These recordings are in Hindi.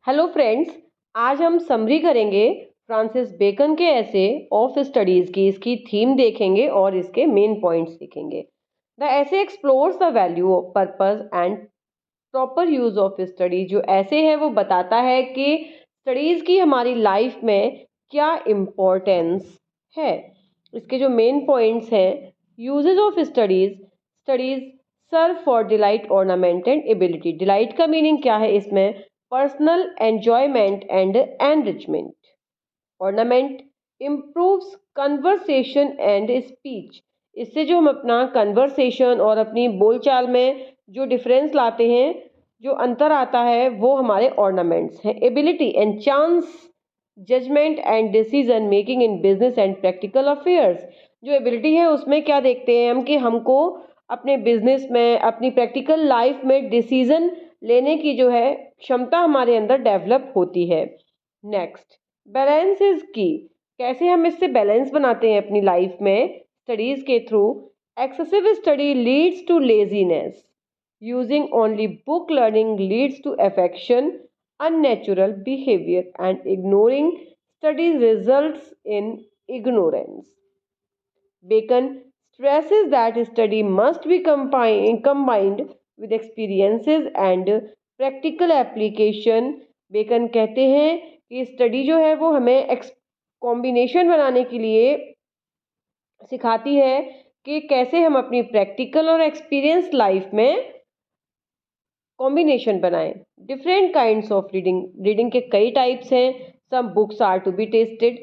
हेलो फ्रेंड्स, आज हम समरी करेंगे फ्रांसिस बेकन के ऐसे ऑफ स्टडीज की। इसकी थीम देखेंगे और इसके मेन पॉइंट्स देखेंगे। द ऐसे explores the value of purpose and proper use of study. जो ऐसे है वो बताता है कि स्टडीज की हमारी लाइफ में क्या इम्पोर्टेंस है। इसके जो मेन पॉइंट्स हैं, uses of studies. Studies serve for delight, ornament and ability. Delight का मीनिंग क्या है इसमें? Personal enjoyment and enrichment. Ornament improves conversation and speech. इससे जो हम अपना कन्वर्सेशन और अपनी बोलचाल में जो डिफरेंस लाते हैं, जो अंतर आता है, वो हमारे ऑर्नामेंट्स हैं। Ability and chance judgement and decision making in business and practical affairs. जो एबिलिटी है उसमें क्या देखते हैं हम कि हमको अपने बिजनेस में, अपनी प्रैक्टिकल लाइफ में डिसीजन लेने की जो है क्षमता हमारे अंदर डेवलप होती है। नेक्स्ट, बैलेंस इज की। कैसे हम इससे बैलेंस बनाते हैं अपनी लाइफ में स्टडीज के through? Excessive study leads to laziness. Using only book learning leads to affection, unnatural behavior, and ignoring studies results in ignorance. Bacon stresses that study must be combined with experiences and practical application. Bacon कहते हैं कि स्टडी जो है वो हमें कॉम्बिनेशन बनाने के लिए सिखाती है कि कैसे हम अपनी प्रैक्टिकल और एक्सपीरियंस लाइफ में कॉम्बिनेशन बनाएं। Different kinds of reading. Reading के कई टाइप्स हैं। Some books are to be tasted,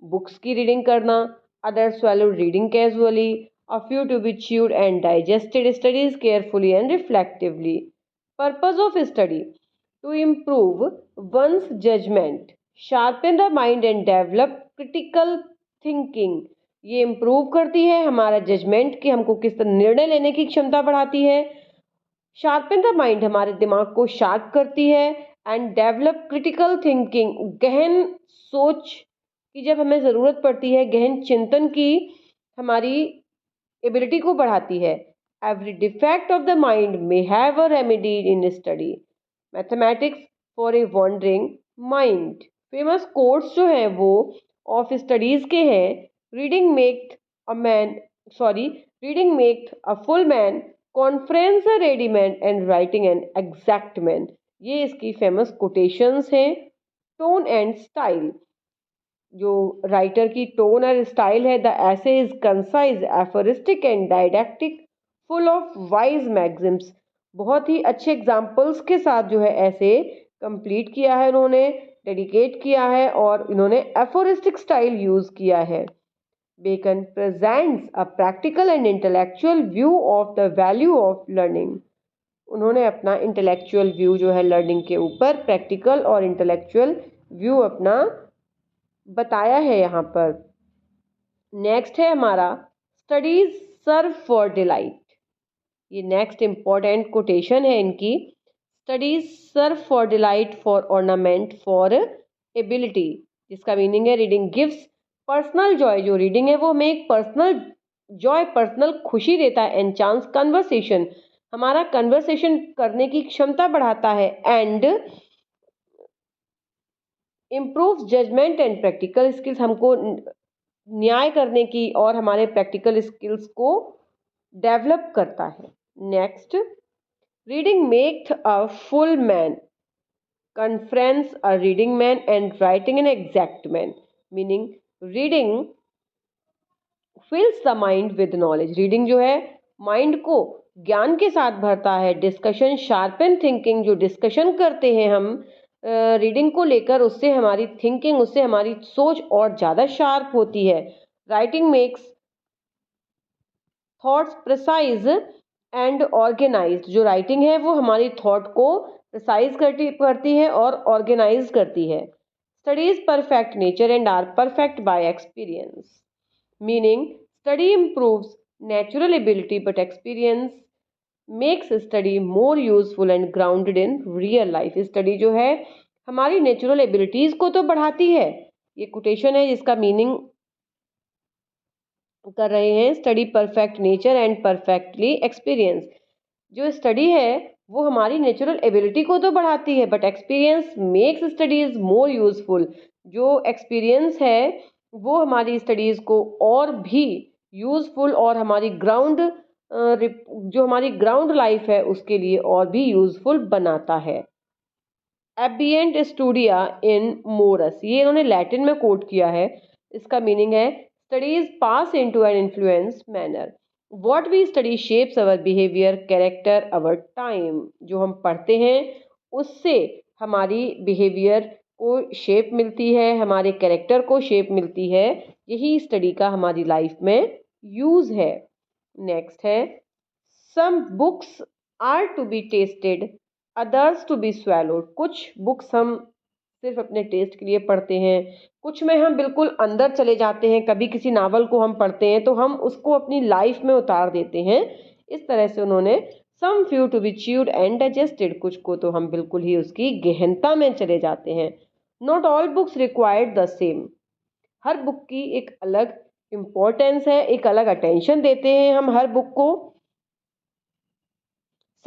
books की रीडिंग करना। Other swallowed reading casually, a few to be chewed and digested. Studies carefully and reflectively. Purpose of study: to improve one's judgment, sharpen the mind and develop critical thinking. ये इम्प्रूव करती है हमारा जजमेंट कि हमको किस तरह निर्णय लेने की क्षमता बढ़ाती है। शार्पन द माइंड, हमारे दिमाग को शार्प करती है। एंड डेवलप क्रिटिकल थिंकिंग, गहन सोच की जब हमें ज़रूरत पड़ती है, गहन चिंतन की हमारी एबिलिटी को बढ़ाती है। Every defect of the mind may have a remedy in study. Mathematics for a wandering mind. Famous quotes जो हैं वो ऑफ स्टडीज़ के हैं। Reading make a man reading make a full man, conference a ready man and writing an exact man. ये इसकी फेमस कोटेशंस हैं। टोन एंड स्टाइल, जो राइटर की टोन और स्टाइल है। The essay is concise, aphoristic and didactic, full of wise maxims. बहुत ही अच्छे एग्जाम्पल्स के साथ जो है ऐसे कंप्लीट किया है इन्होंने, डेडिकेट किया है, और इन्होंने एफोरिस्टिक स्टाइल यूज किया है। Bacon presents a practical and intellectual view of the value of learning. उन्होंने अपना इंटेलेक्चुअल व्यू जो है लर्निंग के ऊपर, प्रैक्टिकल और इंटेलेक्चुअल व्यू अपना बताया है यहाँ पर। नेक्स्ट है हमारा, स्टडीज सर्व फॉर डिलाइट। ये नेक्स्ट इंपॉर्टेंट कोटेशन है इनकी। Studies serve for delight, for ornament, for ability. जिसका मीनिंग है रीडिंग गिव्स पर्सनल जॉय। जो रीडिंग है वो हमें एक पर्सनल जॉय, पर्सनल खुशी देता है। एंड चांस कन्वर्सेशन, हमारा कन्वर्सेशन करने की क्षमता बढ़ाता है। And improves judgement and practical skills, हमको न्याय करने की और हमारे प्रैक्टिकल स्किल्स को डेवलप करता है। Next, reading makes a full man, conference a reading man and writing an exact man. Meaning, reading फिल्स the mind with knowledge. Reading जो है माइंड को ज्ञान के साथ भरता है। डिस्कशन शार्पन थिंकिंग, जो डिस्कशन करते हैं हम रीडिंग को लेकर, उससे हमारी थिंकिंग, उससे हमारी सोच और ज़्यादा शार्प होती है। Writing makes thoughts precise and organised. जो राइटिंग है वो हमारी थॉट को प्रिसाइज करती है और ऑर्गेनाइज करती है। Studies perfect nature and are perfect by experience. Meaning, study improves natural ability but experience makes study more useful and grounded in real life. Study जो है हमारी नेचुरल एबिलिटीज को तो बढ़ाती है। ये कोटेशन है जिसका मीनिंग कर रहे हैं, study perfect nature and perfectly experience. जो स्टडी है वो हमारी नेचुरल एबिलिटी को तो बढ़ाती है, but experience makes studies more useful. जो एक्सपीरियंस है वो हमारी स्टडीज को और भी यूजफुल और हमारी जो हमारी ग्राउंड लाइफ है उसके लिए और भी यूजफुल बनाता है। एबिएंट स्टूडिया इन मोरस, ये इन्होंने लैटिन में कोट किया है। इसका मीनिंग है studies pass into an influence manner. What we study shapes our behaviour, character, our time. जो हम पढ़ते हैं उससे हमारी बिहेवियर को शेप मिलती है, हमारे कैरेक्टर को शेप मिलती है। यही स्टडी का हमारी लाइफ में यूज है। नेक्स्ट है some books are to be tasted, others to be swallowed। कुछ बुक्स हम सिर्फ अपने टेस्ट के लिए पढ़ते हैं, कुछ में हम बिल्कुल अंदर चले जाते हैं। कभी किसी नावल को हम पढ़ते हैं तो हम उसको अपनी लाइफ में उतार देते हैं। इस तरह से उन्होंने some few to be chewed and digested, कुछ को तो हम बिल्कुल ही उसकी गहनता में चले जाते हैं। Not all books required the same, her book की एक अलग इम्पोर्टेंस है, एक अलग अटेंशन देते हैं हम हर बुक को।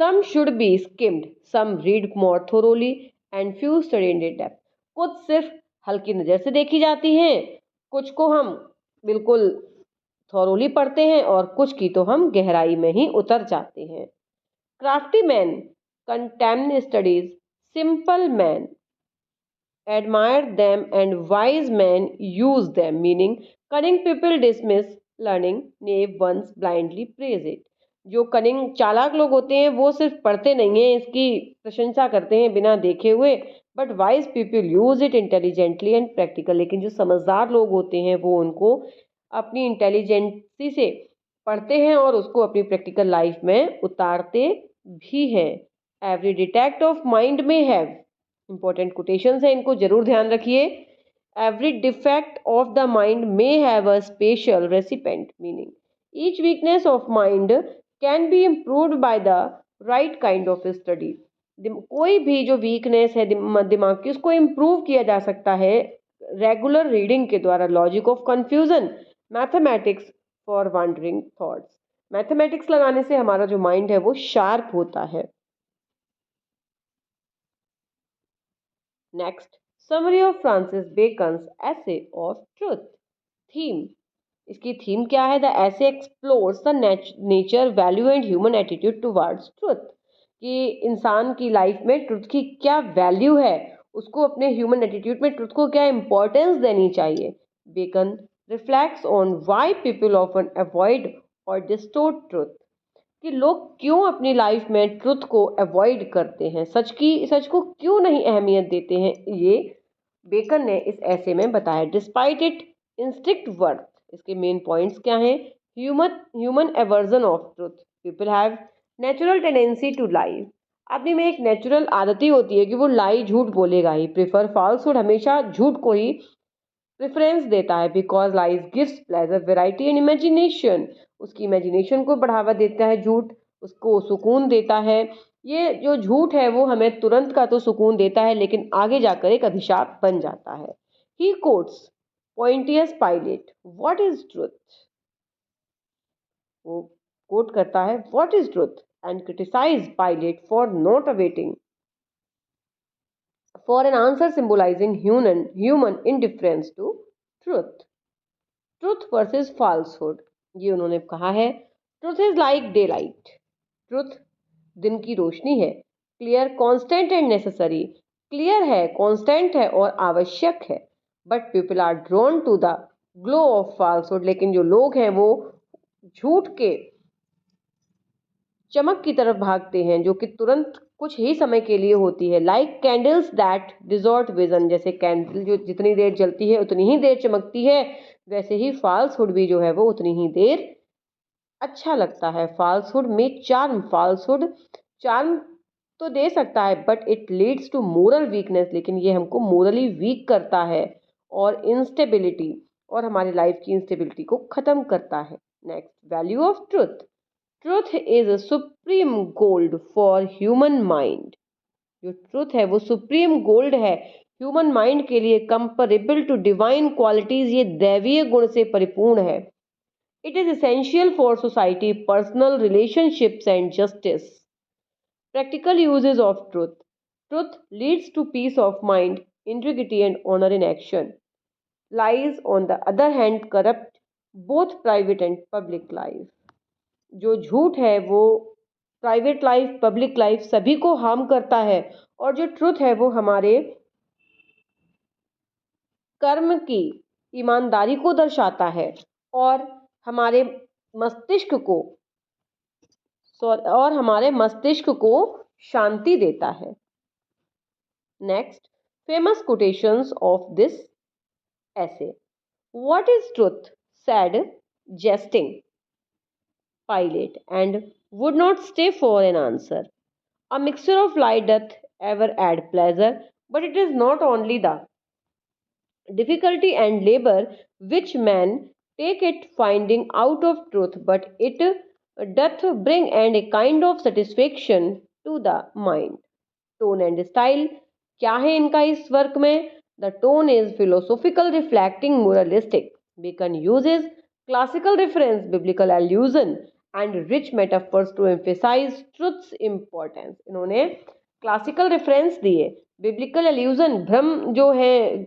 Some should be skimmed, some read more thoroughly and few study in depth। कुछ सिर्फ हल्की नज़र से देखी जाती हैं, कुछ को हम बिल्कुल थॉरोली पढ़ते हैं और कुछ की तो हम गहराई में ही उतर जाते हैं। Crafty men contemn studies, simple men admire them and wise men use them, meaning cunning people dismiss learning, knave ones blindly praise it। जो कनिंग चालाक लोग होते हैं वो सिर्फ पढ़ते नहीं हैं, इसकी प्रशंसा करते हैं बिना देखे हुए, but wise people use it intelligently and practical. लेकिन जो समझदार लोग होते हैं वो उनको अपनी इंटेलिजेंसी से पढ़ते हैं और उसको अपनी प्रैक्टिकल लाइफ में उतारते भी हैं। एवरी डिटेक्ट ऑफ माइंड में हैव, इंपॉर्टेंट कोटेशंस है, इनको जरूर ध्यान रखिए। Every defect of the mind may have a special recipient, meaning each weakness of mind can be improved by the right kind of study. कोई भी जो वीकनेस है दिमाग की उसको इम्प्रूव किया जा सकता है रेगुलर रीडिंग के द्वारा। Logic of confusion, mathematics for wondering thoughts. Mathematics लगाने से हमारा जो माइंड है वो शार्प होता है। Next, summary of Francis beckons essay of truth. Theme, इसकी थीम क्या है? The essay explores the nature, value and human attitude towards truth. कि इंसान की लाइफ में ट्रुथ की क्या वैल्यू है, उसको अपने ह्यूमन एटीट्यूड में ट्रुथ को क्या इंपॉर्टेंस देनी चाहिए। Bacon reflects on why people often avoid और डिस्टोर्ट ट्रुथ, कि लोग क्यों अपनी लाइफ में ट्रुथ को अवॉइड करते हैं, सच को क्यों नहीं अहमियत देते हैं, ये बेकन ने इस ऐसे में बताया। डिस्पाइट इट इंस्टिक्ट वर्थ, इसके मेन पॉइंट्स क्या हैं? Human aversion of truth, people have natural tendency to lie, आदमी में एक नेचुरल आदत ही होती है कि वो लाई, झूठ बोलेगा ही। प्रेफर फॉल्सहुड, हमेशा झूठ को ही प्रेफरेंस देता है। Because lies gives pleasure, variety and imagination, उसकी इमेजिनेशन को बढ़ावा देता है झूठ, उसको सुकून देता है। ये जो झूठ है वो हमें तुरंत का तो सुकून देता है लेकिन आगे जाकर एक अभिशाप बन जाता है। He quotes Pontius Pilate, what is truth, वो कोट करता है what is truth and criticize Pilate for not awaiting for an answer symbolizing human indifference to truth। Truth versus falsehood, ये उन्होंने कहा है। Truth is like daylight, truth दिन की रोशनी है। Clear, constant and necessary, clear है, constant है और आवश्यक है। But people are drawn to the glow of falsehood, लेकिन जो लोग हैं वो झूठ के चमक की तरफ भागते हैं जो कि तुरंत कुछ ही समय के लिए होती है। लाइक कैंडल्स दैट डिजॉर्ट विजन, जैसे कैंडल जो जितनी देर जलती है उतनी ही देर चमकती है, वैसे ही फॉल्सहुड भी जो है वो उतनी ही देर अच्छा लगता है। फॉल्सहुड में फॉल्सहुड चार्म तो दे सकता है but it leads to moral weakness, लेकिन ये हमको मोरली वीक करता है और इंस्टेबिलिटी, और हमारी लाइफ की इंस्टेबिलिटी को ख़त्म करता है। Next, value of truth. Truth is a supreme gold for human mind, जो ट्रुथ है वो सुप्रीम गोल्ड है ह्यूमन माइंड के लिए। कंपेरेबल टू डिवाइन क्वालिटीज, ये दैवीय गुण से परिपूर्ण है। It is essential for society, personal relationships and justice. Practical uses of truth. Truth leads to peace of mind, integrity, and honor in action. Lies, on the other hand, corrupt both private and public life. जो झूठ है वो प्राइवेट लाइफ, पब्लिक लाइफ सभी को हार्म करता है, और जो ट्रुथ है वो हमारे कर्म की ईमानदारी को दर्शाता है और हमारे मस्तिष्क को शांति देता है। Next, famous quotations of this essay. What is truth? Said jesting Pilate, and would not stay for an answer. A mixture of lie doth ever add pleasure, but it is not only the difficulty and labor which men take it finding out of truth, but it doth bring and a kind of satisfaction to the mind. Tone and style क्या है इनका इस वर्क में? The tone is philosophical, reflecting, moralistic. Bacon uses classical reference, biblical allusion and rich metaphors to emphasize truth's importance. इन्होंने क्लासिकल रेफरेंस दिए, बिब्लिकल एल्यूजन भ्रम जो है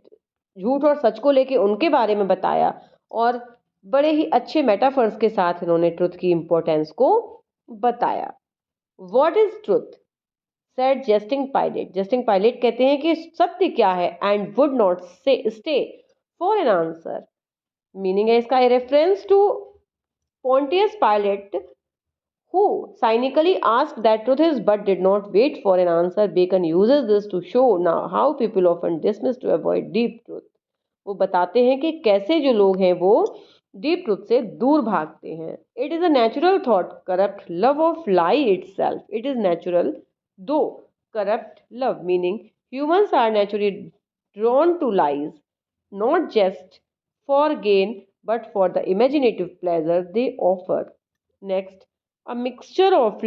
झूठ और सच को लेके उनके बारे में बताया, और बड़े ही अच्छे मेटाफर्स के साथ इन्होंने ट्रुथ की इंपॉर्टेंस को बताया। What is truth? Said jesting Pilate. Jesting Pilate कहते हैं कि सत्य क्या है, and would not stay for an answer. Meaning है इसका reference to Pontius Pilate who cynically asked that truth is but did not wait for an answer. Bacon uses this to show now how people often dismiss to avoid deep truth. वो बताते हैं कि कैसे जो लोग हैं वो डीप ट्रुथ से दूर भागते हैं। It is a natural thought corrupt love of lie itself. It is natural though corrupt love, meaning humans are naturally drawn to lies, not just for gain but for the imaginative pleasure they offer. Next, a mixture of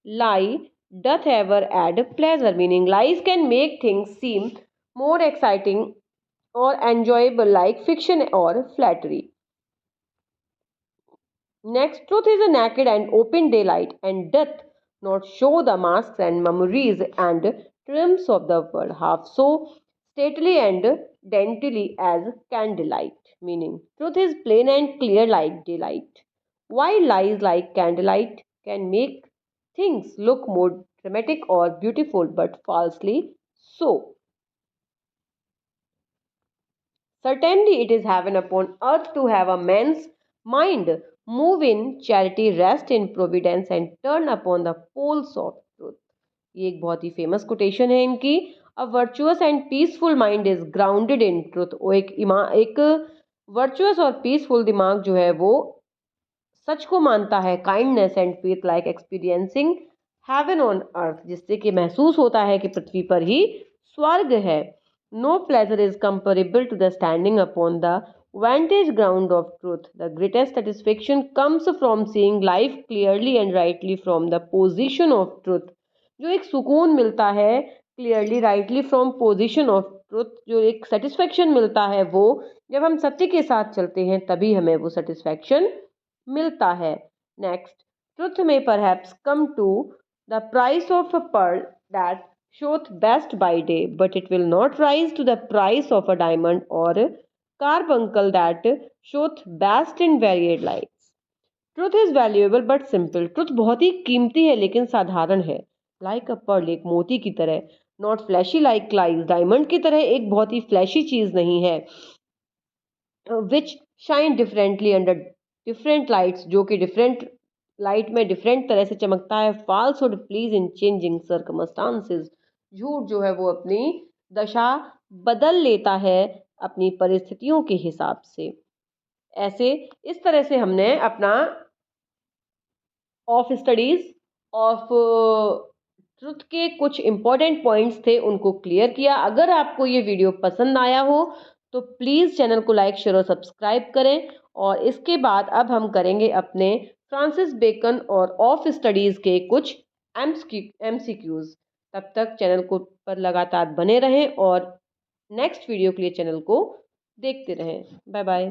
lie doth ever add pleasure, meaning lies can make things seem more exciting or enjoyable like fiction or flattery. Next, truth is a naked and open daylight and doth not show the masks and mummeries and triumphs of the world half so stately and daintily as candlelight, meaning truth is plain and clear like daylight, while lies like candlelight can make things look more dramatic or beautiful but falsely so. Certainly it is heaven upon earth to have a man's mind move in charity, rest in providence and turn upon the poles of truth. ये एक बहुत ही फेमस कोटेशन है इनकी। A virtuous and peaceful mind is grounded in truth. वो एक वर्चुअस और पीसफुल दिमाग जो है वो सच को मानता है। Kindness and faith like experiencing heaven on earth, जिससे कि महसूस होता है कि पृथ्वी पर ही स्वर्ग है। No pleasure is comparable to the standing upon the vantage ground of truth. The greatest satisfaction comes from seeing life clearly and rightly from the position of truth. जो एक सुकून मिलता है clearly rightly from position of truth, जो एक सेटिस्फेक्शन मिलता है वो जब हम सत्य के साथ चलते हैं तभी हमें वो सेटिस्फेक्शन मिलता है। Next, truth may perhaps come to the price of a pearl that showeth best by day but it will not rise to the price of a diamond or carbuncle that showeth best in varied lights. Truth is valuable but simple. Truth बहुत ही कीमती है लेकिन साधारण है। Like a pearl, एक मोती की तरह। Not flashy like lies, diamond की तरह एक बहुत ही फ्लैशी चीज नहीं है। Which shine differently under different lights, जो कि डिफरेंट लाइट में डिफरेंट तरह से चमकता है। Falsehood please in changing circumstances, झूठ जो है वो अपनी दशा बदल लेता है अपनी परिस्थितियों के हिसाब से। ऐसे इस तरह से हमने अपना ऑफ स्टडीज ऑफ ट्रुथ के कुछ इंपॉर्टेंट पॉइंट्स थे उनको क्लियर किया। अगर आपको ये वीडियो पसंद आया हो तो प्लीज़ चैनल को लाइक शेयर और सब्सक्राइब करें। और इसके बाद अब हम करेंगे अपने फ्रांसिस बेकन और ऑफ स्टडीज़ के कुछ MCQs। तब तक चैनल को पर लगातार बने रहें और नेक्स्ट वीडियो के लिए चैनल को देखते रहें। Bye bye.